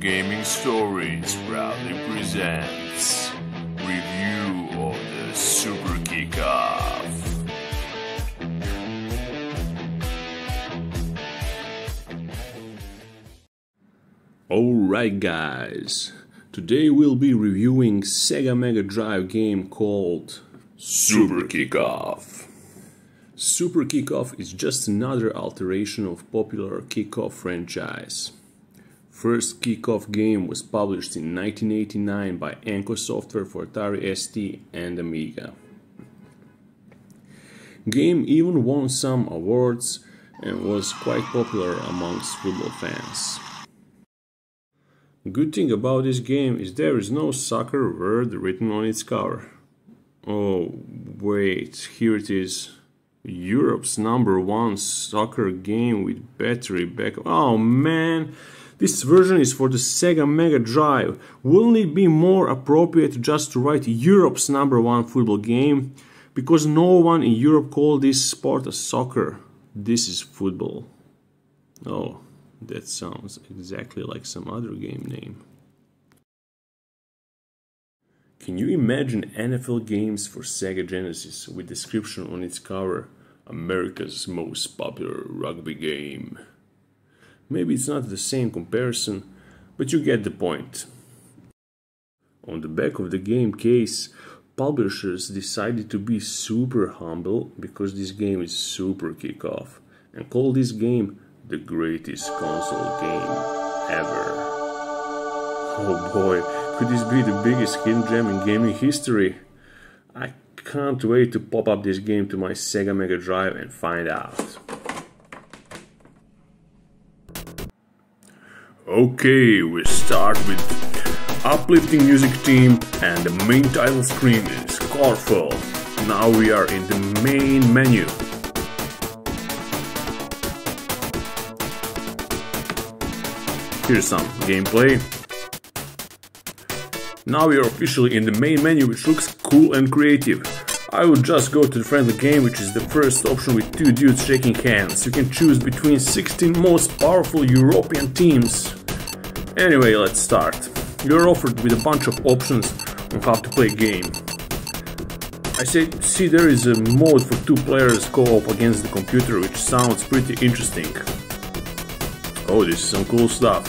Retrogaming Stories proudly presents review of the Super Kickoff. Alright guys, today we'll be reviewing Sega Mega Drive game called Super Kickoff. Super Kickoff is just another alteration of popular Kickoff franchise. First Kickoff game was published in 1989 by Enco Software for Atari ST and Amiga. Game even won some awards and was quite popular amongst football fans. Good thing about this game is there is no soccer word written on its cover. Oh wait, here it is. Europe's #1 soccer game with battery backup. Oh man, this version is for the Sega Mega Drive. Wouldn't it be more appropriate just to write Europe's #1 football game? Because no one in Europe called this sport a soccer. This is football. Oh, that sounds exactly like some other game name. Can you imagine NFL games for Sega Genesis with description on its cover, America's most popular rugby game? Maybe it's not the same comparison, but you get the point. On the back of the game case, publishers decided to be super humble because this game is Super Kickoff and call this game the greatest console game ever. Oh boy, could this be the biggest hidden gem in gaming history? I can't wait to pop up this game to my Sega Mega Drive and find out. Okay, we start with uplifting music theme and the main title screen is colorful. Now we are in the main menu. Here's some gameplay. Now we are officially in the main menu, which looks cool and creative. I would just go to the friendly game, which is the first option with two dudes shaking hands. You can choose between 16 most powerful European teams. Anyway, let's start. You're offered with a bunch of options on how to play a game. I see there is a mode for 2 players co-op against the computer, which sounds pretty interesting. Oh, this is some cool stuff.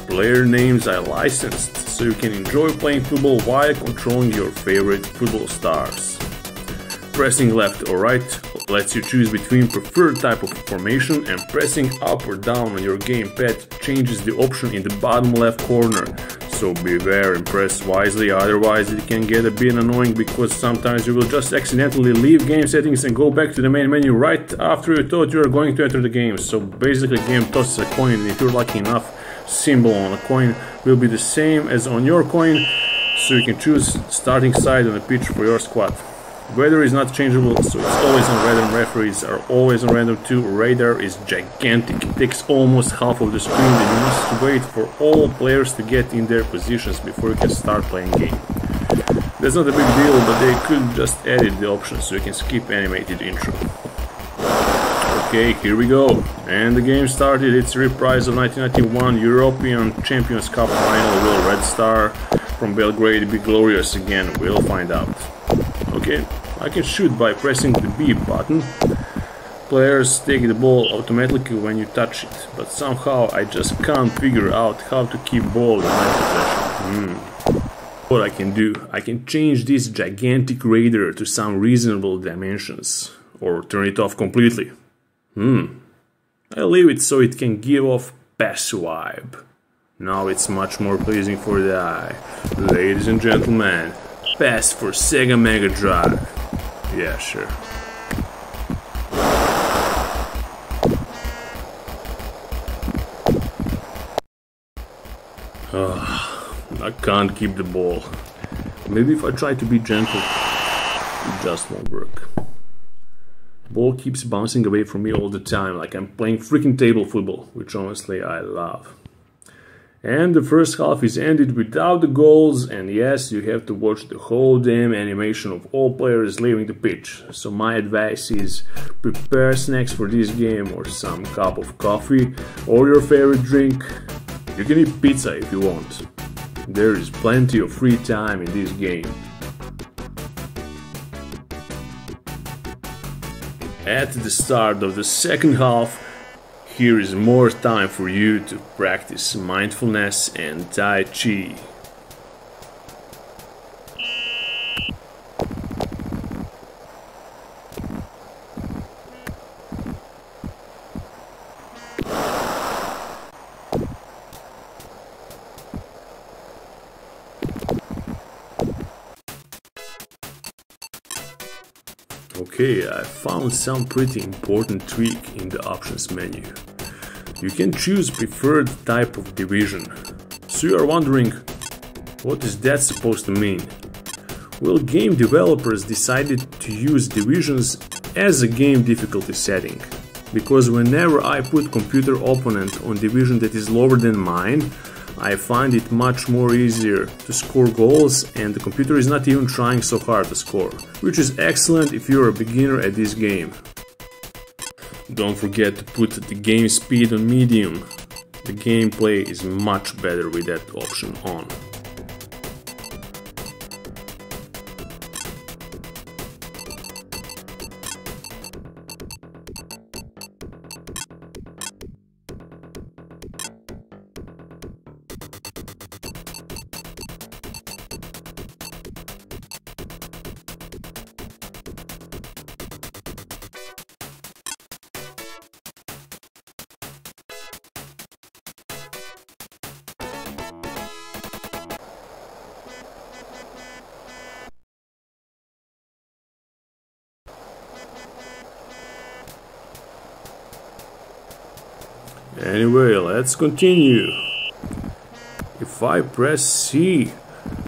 Player names are licensed, so you can enjoy playing football while controlling your favorite football stars. Pressing left or right lets you choose between preferred type of formation, and pressing up or down on your gamepad changes the option in the bottom left corner. So beware and press wisely, otherwise it can get a bit annoying because sometimes you will just accidentally leave game settings and go back to the main menu right after you thought you were going to enter the game. So basically the game tosses a coin, and if you're lucky enough, symbol on a coin will be the same as on your coin, so you can choose starting side on the pitch for your squad. Weather is not changeable, so it's always on random. Referees are always on random too. Radar is gigantic, it takes almost half of the screen, and you must wait for all players to get in their positions before you can start playing game. That's not a big deal, but they could just edit the option so you can skip animated intro. Okay, here we go, and the game started. It's a reprise of 1991 European Champions Cup final. Will Red Star from Belgrade be glorious again? We'll find out. Okay, I can shoot by pressing the B button. Players take the ball automatically when you touch it, but somehow I just can't figure out how to keep ball in my possession. What I can do, I can change this gigantic radar to some reasonable dimensions, or turn it off completely. I leave it so it can give off PES vibe. Now it's much more pleasing for the eye. Ladies and gentlemen, PES for Sega Mega Drive. Yeah, sure. I can't keep the ball. Maybe if I try to be gentle, it just won't work. Ball keeps bouncing away from me all the time, like I'm playing freaking table football, which honestly I love. And the first half is ended without the goals, and yes, you have to watch the whole damn animation of all players leaving the pitch. So my advice is prepare snacks for this game, or some cup of coffee, or your favorite drink. You can eat pizza if you want. There is plenty of free time in this game. At the start of the second half, here is more time for you to practice mindfulness and Tai Chi. Okay, I found some pretty important tweak in the options menu. You can choose preferred type of division. So you are wondering, what is that supposed to mean? Well, game developers decided to use divisions as a game difficulty setting. Because whenever I put computer opponent on division that is lower than mine, I find it much more easier to score goals, and the computer is not even trying so hard to score, which is excellent if you're a beginner at this game. Don't forget to put the game speed on medium. The gameplay is much better with that option on. Anyway, let's continue. If I press C,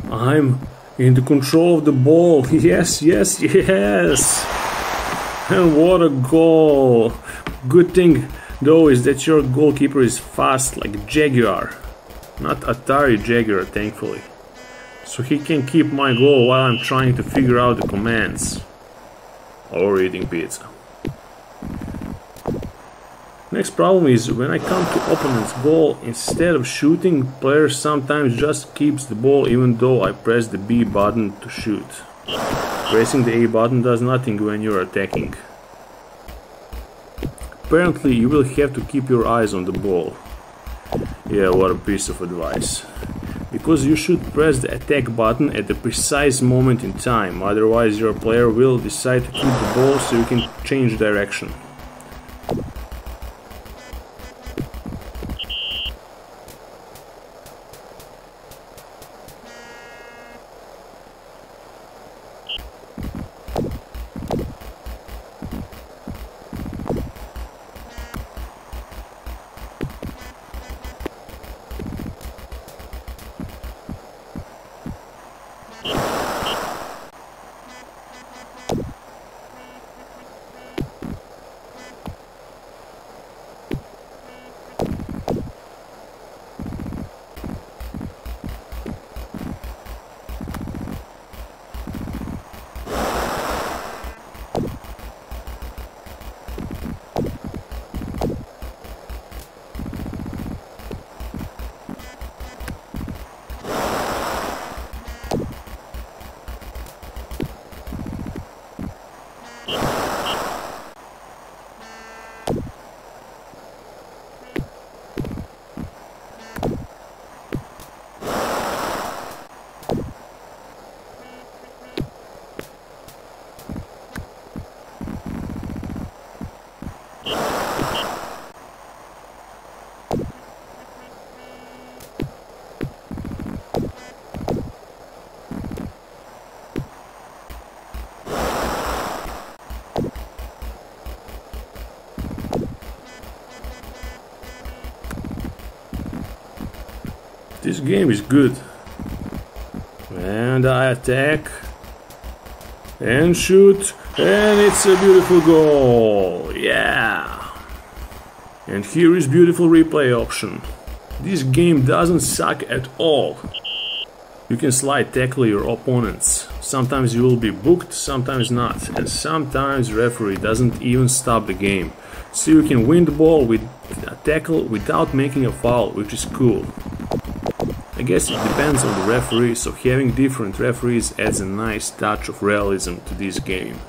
I'm in the control of the ball. Yes, yes, yes! And what a goal! Good thing though is that your goalkeeper is fast like Jaguar. Not Atari Jaguar, thankfully. So he can keep my goal while I'm trying to figure out the commands. Or eating pizza. Next problem is, when I come to opponent's goal, instead of shooting, player sometimes just keeps the ball even though I press the B button to shoot. Pressing the A button does nothing when you're attacking. Apparently you will have to keep your eyes on the ball. Yeah, what a piece of advice. Because you should press the attack button at the precise moment in time, otherwise your player will decide to keep the ball so you can change direction. This game is good. And I attack and shoot, and it's a beautiful goal. Yeah. And here is beautiful replay option. This game doesn't suck at all. You can slide tackle your opponents. Sometimes you will be booked, sometimes not, and sometimes referee doesn't even stop the game. So you can win the ball with a tackle without making a foul, which is cool. I guess it depends on the referee, so having different referees adds a nice touch of realism to this game.